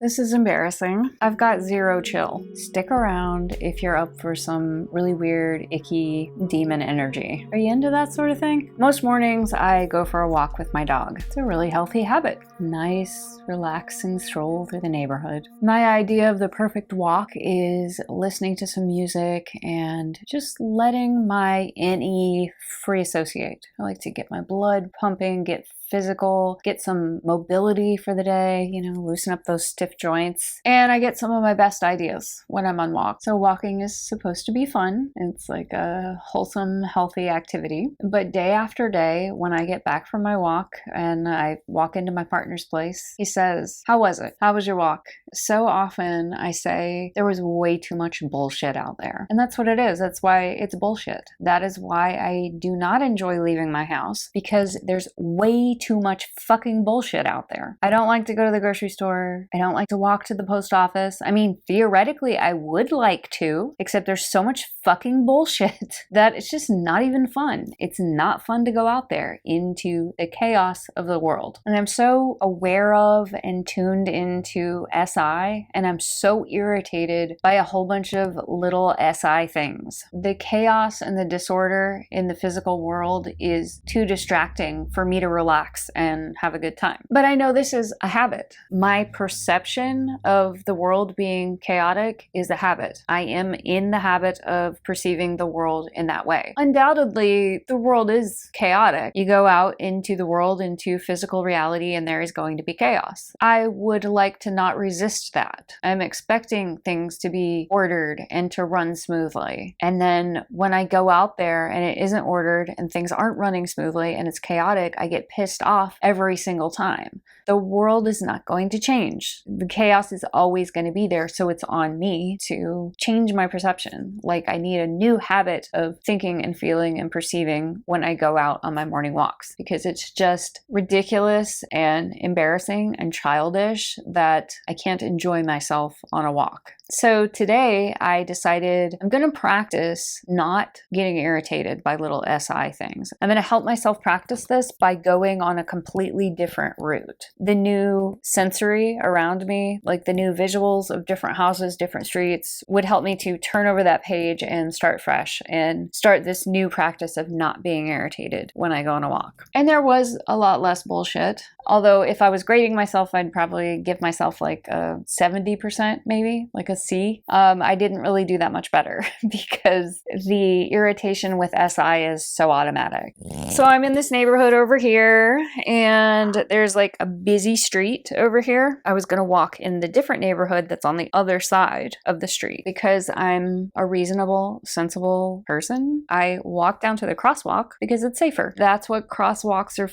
This is embarrassing. I've got zero chill. Stick around if you're up for some really weird, icky demon energy. Are you into that sort of thing? Most mornings I go for a walk with my dog. It's a really healthy habit. Nice, relaxing stroll through the neighborhood. My idea of the perfect walk is listening to some music and just letting my NE free associate. I like to get my blood pumping, get physical, get some mobility for the day, loosen up those stiff joints. And I get some of my best ideas when I'm on walk. So walking is supposed to be fun. It's like a wholesome, healthy activity. But day after day, when I get back from my walk and I walk into my partner's place, he says, "How was it? How was your walk?" So often I say, there was way too much bullshit out there. And that's what it is. That's why it's bullshit. That is why I do not enjoy leaving my house, because there's way too much fucking bullshit out there. I don't like to go to the grocery store. I don't like to walk to the post office. I mean, theoretically, I would like to, except there's so much fucking bullshit that it's just not even fun. It's not fun to go out there into the chaos of the world. And I'm so aware of and tuned into SI, and I'm so irritated by a whole bunch of little SI things. The chaos and the disorder in the physical world is too distracting for me to relax and have a good time. But I know this is a habit. My perception of the world being chaotic is a habit. I am in the habit of perceiving the world in that way. Undoubtedly, the world is chaotic. You go out into the world, into physical reality, and there is going to be chaos. I would like to not resist that. I'm expecting things to be ordered and to run smoothly. And then when I go out there and it isn't ordered and things aren't running smoothly and it's chaotic, I get pissed off every single time. The world is not going to change. The chaos is always going to be there, so it's on me to change my perception. Like, I need a new habit of thinking and feeling and perceiving when I go out on my morning walks, because it's just ridiculous and embarrassing and childish that I can't enjoy myself on a walk. So today I decided I'm going to practice not getting irritated by little SI things. I'm going to help myself practice this by going on a completely different route. The new sensory around me, like the new visuals of different houses, different streets, would help me to turn over that page and start fresh and start this new practice of not being irritated when I go on a walk. And there was a lot less bullshit. Although if I was grading myself, I'd probably give myself like a 70%, maybe, like a C. I didn't really do that much better because the irritation with SI is so automatic. So I'm in this neighborhood over here, and there's like a busy street over here. I was going to walk in the different neighborhood that's on the other side of the street because I'm a reasonable, sensible person. I walk down to the crosswalk because it's safer. That's what crosswalks are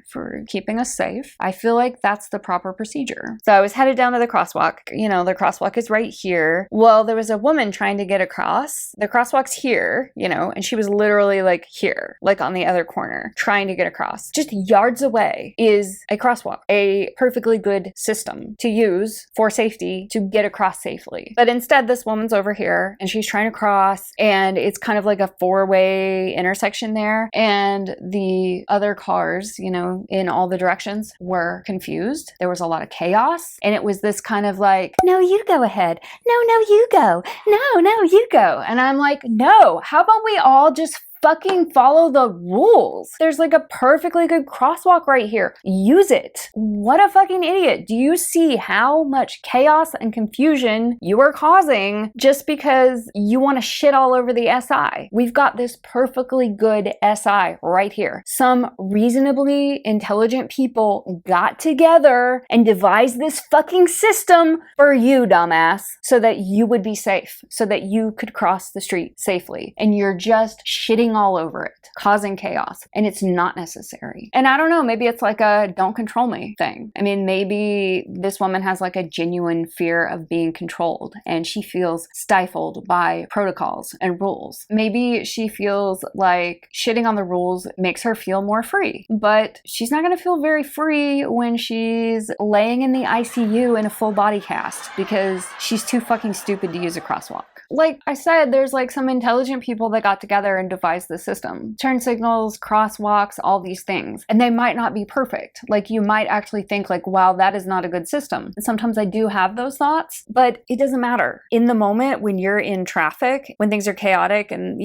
for keeping us safe. I feel like that's the proper procedure. So I was headed down to the crosswalk. The crosswalk is right here. Well, there was a woman trying to get across. The crosswalk's here, and she was literally like here, like on the other corner, trying to get across. Just yards away is a crosswalk, a perfectly good system to use for safety to get across safely. But instead, this woman's over here and she's trying to cross, and it's kind of like a four-way intersection there. And the other cars, in all the directions were confused. There was a lot of chaos, and it was this kind of like, no, you go ahead. No, you go. No, you go. And I'm like, no, how about we all just fucking follow the rules? There's like a perfectly good crosswalk right here. Use it. What a fucking idiot. Do you see how much chaos and confusion you are causing just because you want to shit all over the SI? We've got this perfectly good SI right here. Some reasonably intelligent people got together and devised this fucking system for you, dumbass, so that you would be safe, so that you could cross the street safely. And you're just shitting all over it, causing chaos, and it's not necessary. And I don't know, maybe it's like a don't control me thing. I mean, maybe this woman has like a genuine fear of being controlled and she feels stifled by protocols and rules. Maybe she feels like shitting on the rules makes her feel more free, but she's not going to feel very free when she's laying in the ICU in a full body cast because she's too fucking stupid to use a crosswalk. Like I said, there's like some intelligent people that got together and devised utilize the system. Turn signals, crosswalks, all these things. And they might not be perfect. Like you might actually think like, wow, that is not a good system. And sometimes I do have those thoughts, but it doesn't matter. In the moment when you're in traffic, when things are chaotic and,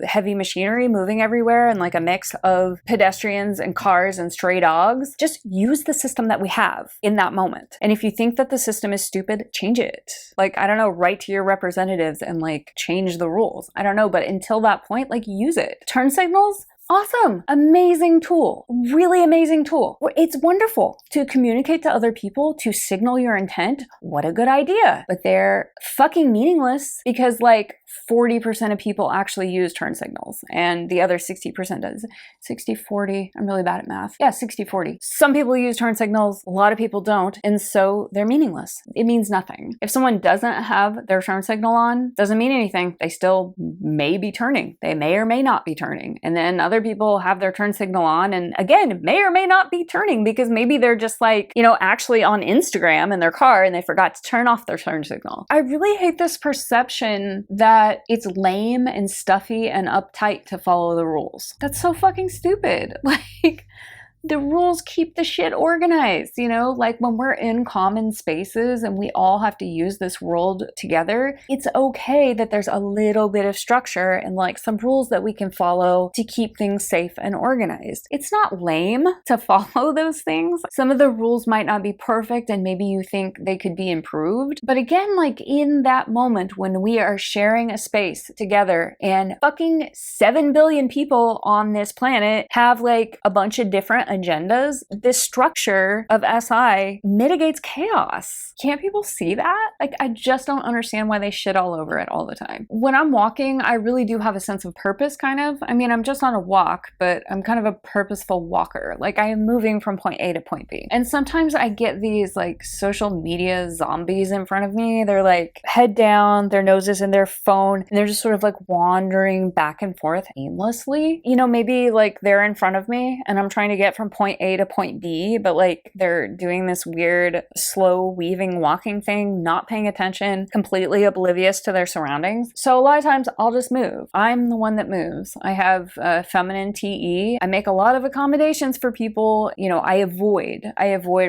heavy machinery moving everywhere and like a mix of pedestrians and cars and stray dogs, just use the system that we have in that moment. And if you think that the system is stupid, change it. Like, I don't know, write to your representatives and like change the rules. I don't know, but until that point, like use it. Turn signals? Awesome. Amazing tool. Really amazing tool. It's wonderful to communicate to other people, to signal your intent. What a good idea. But they're fucking meaningless because like 40% of people actually use turn signals and the other 60% does. 60-40. I'm really bad at math. Yeah, 60-40. Some people use turn signals, a lot of people don't, and so they're meaningless. It means nothing. If someone doesn't have their turn signal on, doesn't mean anything. They still may be turning. They may or may not be turning. And then other people have their turn signal on and again, may or may not be turning because maybe they're just like, actually on Instagram in their car and they forgot to turn off their turn signal. I really hate this perception that it's lame and stuffy and uptight to follow the rules. That's so fucking stupid. Like, the rules keep the shit organized, like when we're in common spaces and we all have to use this world together, it's okay that there's a little bit of structure and like some rules that we can follow to keep things safe and organized. It's not lame to follow those things. Some of the rules might not be perfect and maybe you think they could be improved. But again, like in that moment when we are sharing a space together and fucking 7 billion people on this planet have like a bunch of different agendas, this structure of SI mitigates chaos. Can't people see that? Like, I just don't understand why they shit all over it all the time. When I'm walking, I really do have a sense of purpose, kind of. I mean, I'm just on a walk, but I'm kind of a purposeful walker. Like, I am moving from point A to point B. And sometimes I get these, like, social media zombies in front of me. They're, like, head down, their noses in their phone, and they're just sort of, like, wandering back and forth aimlessly. Maybe, like, they're in front of me, and I'm trying to get from point A to point B, but like they're doing this weird slow weaving walking thing, not paying attention, completely oblivious to their surroundings. So a lot of times I'll just move. I'm the one that moves. I have feminine TE. I make a lot of accommodations for people. I avoid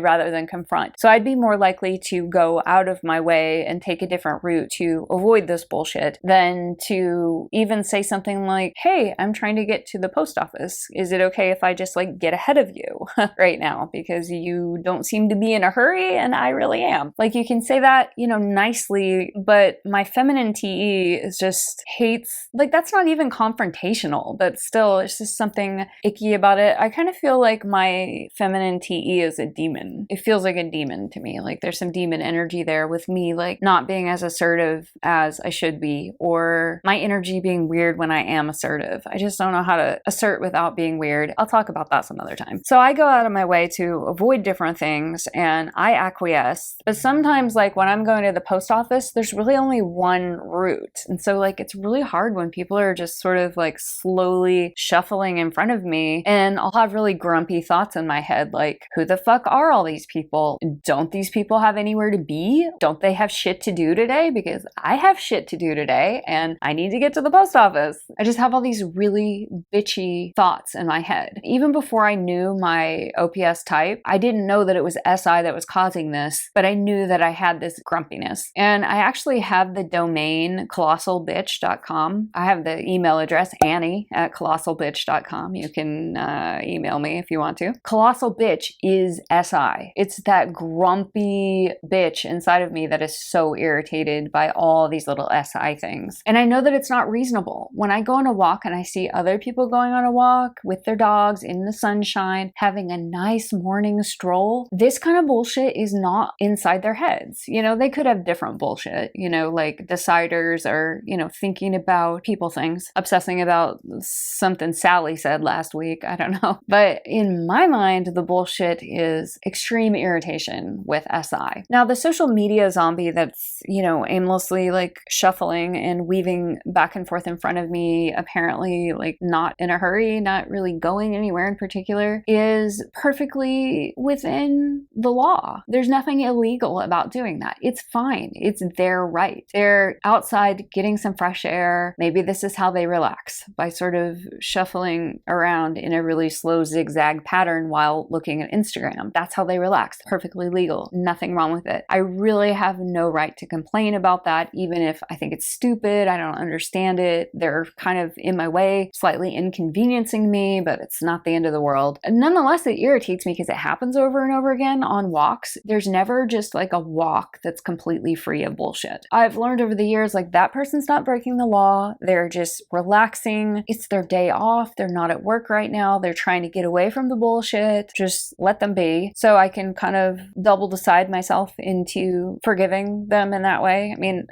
rather than confront. So I'd be more likely to go out of my way and take a different route to avoid this bullshit than to even say something like, hey, I'm trying to get to the post office. Is it okay if I just like get ahead of you right now because you don't seem to be in a hurry and I really am? Like, you can say that, nicely, but my feminine TE is just hates, like, that's not even confrontational, but still it's just something icky about it. I kind of feel like my feminine TE is a demon. It feels like a demon to me. Like there's some demon energy there with me, like not being as assertive as I should be, or my energy being weird when I am assertive. I just don't know how to assert without being weird. I'll talk about that some other time. So I go out of my way to avoid different things and I acquiesce. But sometimes, like when I'm going to the post office, there's really only one route. And so like it's really hard when people are just sort of like slowly shuffling in front of me and I'll have really grumpy thoughts in my head like, who the fuck are all these people? Don't these people have anywhere to be? Don't they have shit to do today? Because I have shit to do today and I need to get to the post office. I just have all these really bitchy thoughts in my head. Even before I knew my OPS type, I didn't know that it was SI that was causing this, but I knew that I had this grumpiness. And I actually have the domain colossalbitch.com. I have the email address Annie@colossalbitch.com. You can email me if you want to. Colossal bitch is SI. It's that grumpy bitch inside of me that is so irritated by all these little SI things. And I know that it's not reasonable. When I go on a walk and I see other people going on a walk with their dogs in the sunshine, having a nice morning stroll, this kind of bullshit is not inside their heads. They could have different bullshit, like deciders or, thinking about people things, obsessing about something Sally said last week. I don't know. But in my mind, the bullshit is extreme irritation with SI. Now, the social media zombie that's, aimlessly like shuffling and weaving back and forth in front of me, apparently like not in a hurry, not really going anywhere in particular. other is perfectly within the law. There's nothing illegal about doing that. It's fine. It's their right. They're outside getting some fresh air. Maybe this is how they relax, by sort of shuffling around in a really slow zigzag pattern while looking at Instagram. That's how they relax. Perfectly legal. Nothing wrong with it. I really have no right to complain about that, even if I think it's stupid. I don't understand it. They're kind of in my way, slightly inconveniencing me, but it's not the end of the world. Nonetheless, it irritates me because it happens over and over again on walks. There's never just like a walk that's completely free of bullshit. I've learned over the years, like, that person's not breaking the law. They're just relaxing. It's their day off. They're not at work right now. They're trying to get away from the bullshit. Just let them be. So I can kind of double decide myself into forgiving them in that way. I mean,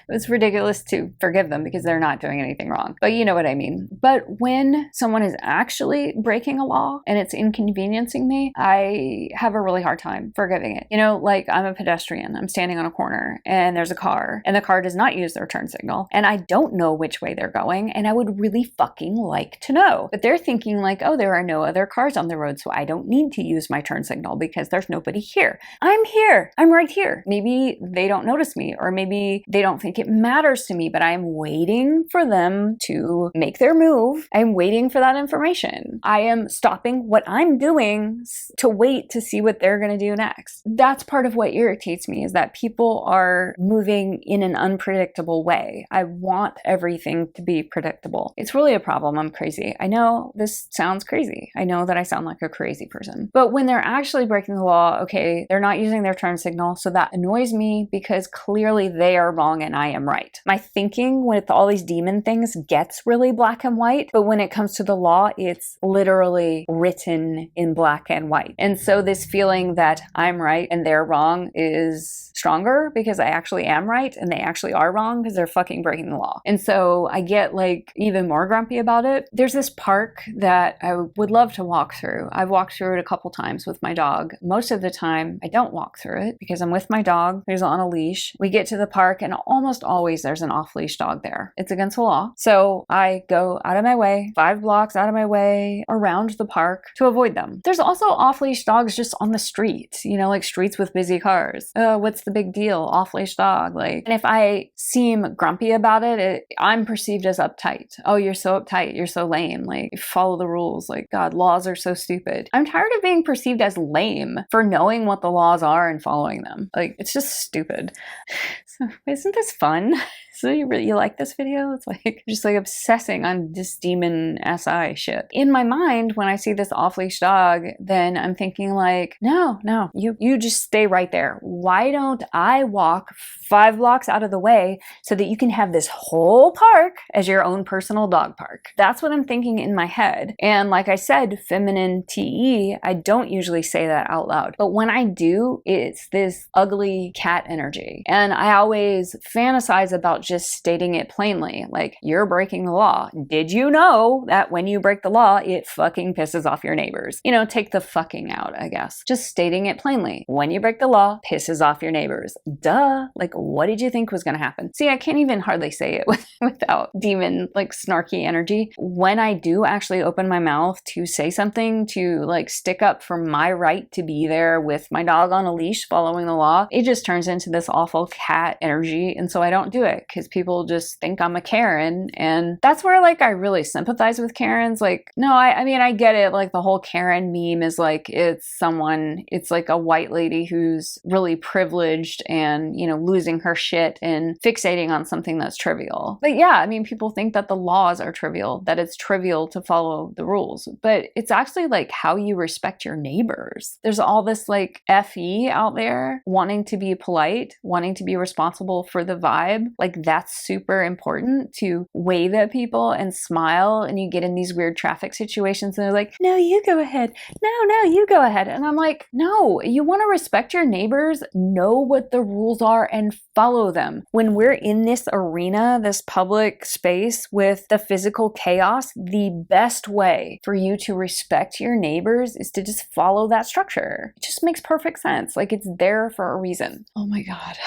it's ridiculous to forgive them because they're not doing anything wrong, but you know what I mean. But when someone is actually breaking a law and it's inconveniencing me, I have a really hard time forgiving it. You know, like, I'm a pedestrian. I'm standing on a corner and there's a car and the car does not use their turn signal and I don't know which way they're going and I would really fucking like to know. But they're thinking like, oh, there are no other cars on the road, so I don't need to use my turn signal because there's nobody here. I'm here. I'm right here. Maybe they don't notice me, or maybe they don't think it matters to me, but I'm waiting for them to make their move. I'm waiting for that information. I am stopping what I'm doing to wait to see what they're going to do next. That's part of what irritates me, is that people are moving in an unpredictable way. I want everything to be predictable. It's really a problem. I'm crazy. I know this sounds crazy. I know that I sound like a crazy person. But when they're actually breaking the law, okay, they're not using their turn signal, so that annoys me because clearly they are wrong and I am right. My thinking with all these demon things gets really black and white, but when it comes to the law, it's literally written in black and white. And so this feeling that I'm right and they're wrong is stronger because I actually am right and they actually are wrong because they're fucking breaking the law. And so I get like even more grumpy about it. There's this park that I would love to walk through. I've walked through it a couple times with my dog. Most of the time I don't walk through it because I'm with my dog who's on a leash. We get to the park and almost always there's an off-leash dog there. It's against the law. So I go out of my way, 5 blocks out of my way around the park to avoid them. There's also off-leash dogs just on the street, you know, like streets with busy cars. What's the big deal? Off-leash dog. Like, and if I seem grumpy about it, I'm perceived as uptight. Oh, you're so uptight. You're so lame. Like, follow the rules. Like, God, laws are so stupid. I'm tired of being perceived as lame for knowing what the laws are and following them. Like, it's just stupid. So, isn't this fun? So you like this video? It's like just like obsessing on this demon SI shit. In my mind, when I see this off-leash dog, then I'm thinking like, no, you just stay right there. Why don't I walk 5 blocks out of the way so that you can have this whole park as your own personal dog park? That's what I'm thinking in my head. And like I said, feminine TE, I don't usually say that out loud. But when I do, it's this ugly cat energy. And I always fantasize about just stating it plainly, like, you're breaking the law. Did you know that when you break the law, it fucking pisses off your neighbors? You know, take the fucking out, I guess. Just stating it plainly. When you break the law, pisses off your neighbors. Duh. Like, what did you think was going to happen? See, I can't even hardly say it without demon, like, snarky energy. When I do actually open my mouth to say something, to like stick up for my right to be there with my dog on a leash following the law, it just turns into this awful cat energy. And so I don't do it because people just think I'm a Karen. And that's where like I really sympathize with Karens. Like, no, I mean, I get it. Like, the whole Karen meme is like, it's like a white lady who's really privileged and, you know, losing her shit and fixating on something that's trivial. But yeah, I mean, people think that the laws are trivial, that it's trivial to follow the rules, but it's actually like how you respect your neighbors. There's all this like FE out there wanting to be polite, wanting to be responsible for the vibe. Like, that's super important, to wave at people and smile, and you get in these weird traffic situations and they're like, no, you go ahead. No, you go ahead. And I'm like, no, you want to respect your neighbors, know what the rules are and follow them. When we're in this arena, this public space with the physical chaos, the best way for you to respect your neighbors is to just follow that structure. It just makes perfect sense. Like, it's there for a reason. Oh my God.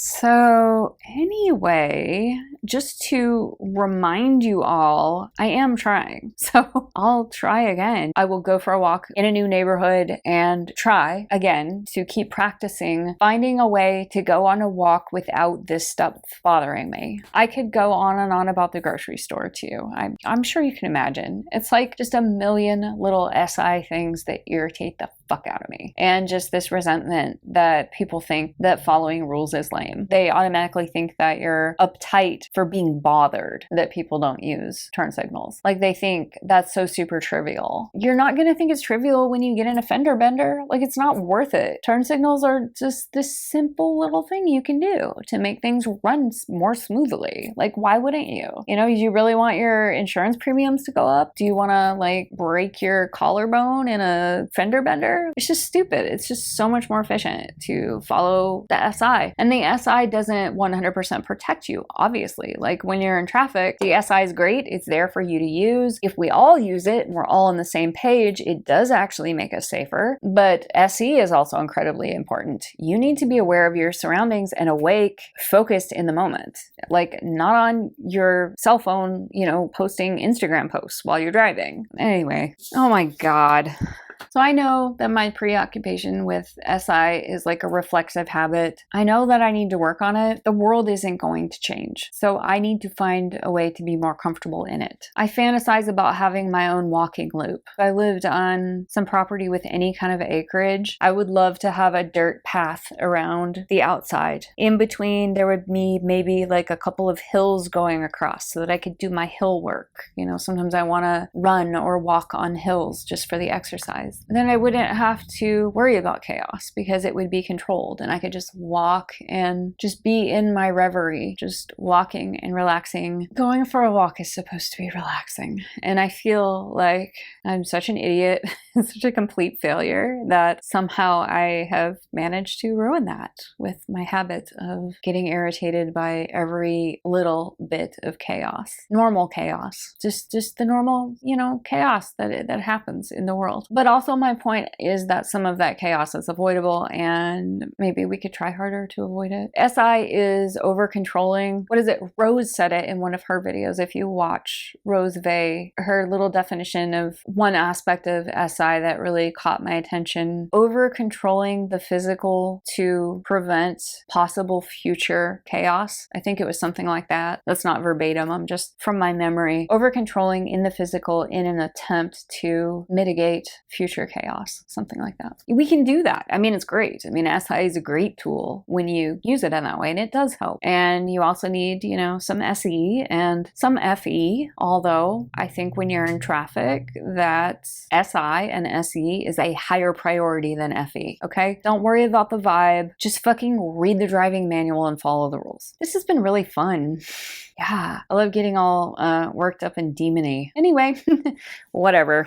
So anyway, just to remind you all, I am trying. So I'll try again. I will go for a walk in a new neighborhood and try again to keep practicing finding a way to go on a walk without this stuff bothering me. I could go on and on about the grocery store too. I'm sure you can imagine. It's like just a million little SI things that irritate the fuck out of me. And just this resentment that people think that following rules is lame. They automatically think that you're uptight for being bothered that people don't use turn signals. Like they think that's so super trivial. You're not going to think it's trivial when you get in a fender bender. Like it's not worth it. Turn signals are just this simple little thing you can do to make things run more smoothly. Like why wouldn't you? You know, do you really want your insurance premiums to go up? Do you want to like break your collarbone in a fender bender? It's just stupid. It's just so much more efficient to follow the SI. And the SI doesn't 100% protect you, obviously. Like when you're in traffic, the SI is great. It's there for you to use. If we all use it and we're all on the same page, it does actually make us safer. But SE is also incredibly important. You need to be aware of your surroundings and awake, focused in the moment. Like not on your cell phone, you know, posting Instagram posts while you're driving. Anyway, oh my God. So I know that my preoccupation with SI is like a reflexive habit. I know that I need to work on it. The world isn't going to change. So I need to find a way to be more comfortable in it. I fantasize about having my own walking loop. If I lived on some property with any kind of acreage, I would love to have a dirt path around the outside. In between, there would be maybe like a couple of hills going across so that I could do my hill work. You know, sometimes I want to run or walk on hills just for the exercise. Then I wouldn't have to worry about chaos because it would be controlled and I could just walk and just be in my reverie, just walking and relaxing. Going for a walk is supposed to be relaxing. And I feel like I'm such an idiot, such a complete failure that somehow I have managed to ruin that with my habit of getting irritated by every little bit of chaos. Normal chaos. Just the normal, you know, chaos that happens in the world. But also my point is that some of that chaos is avoidable and maybe we could try harder to avoid it. SI is over controlling. What is it? Rose said it in one of her videos. If you watch Rose Vey, her little definition of one aspect of SI that really caught my attention, over controlling the physical to prevent possible future chaos. I think it was something like that. That's not verbatim. I'm just from my memory. Over controlling in the physical in an attempt to mitigate future chaos, something like that. We can do that. I mean, it's great. I mean, SI is a great tool when you use it in that way, and it does help. And you also need, you know, some SE and some FE, although I think when you're in traffic, that SI and SE is a higher priority than FE, okay? Don't worry about the vibe. Just fucking read the driving manual and follow the rules. This has been really fun. Yeah, I love getting all worked up and demony. Anyway, whatever.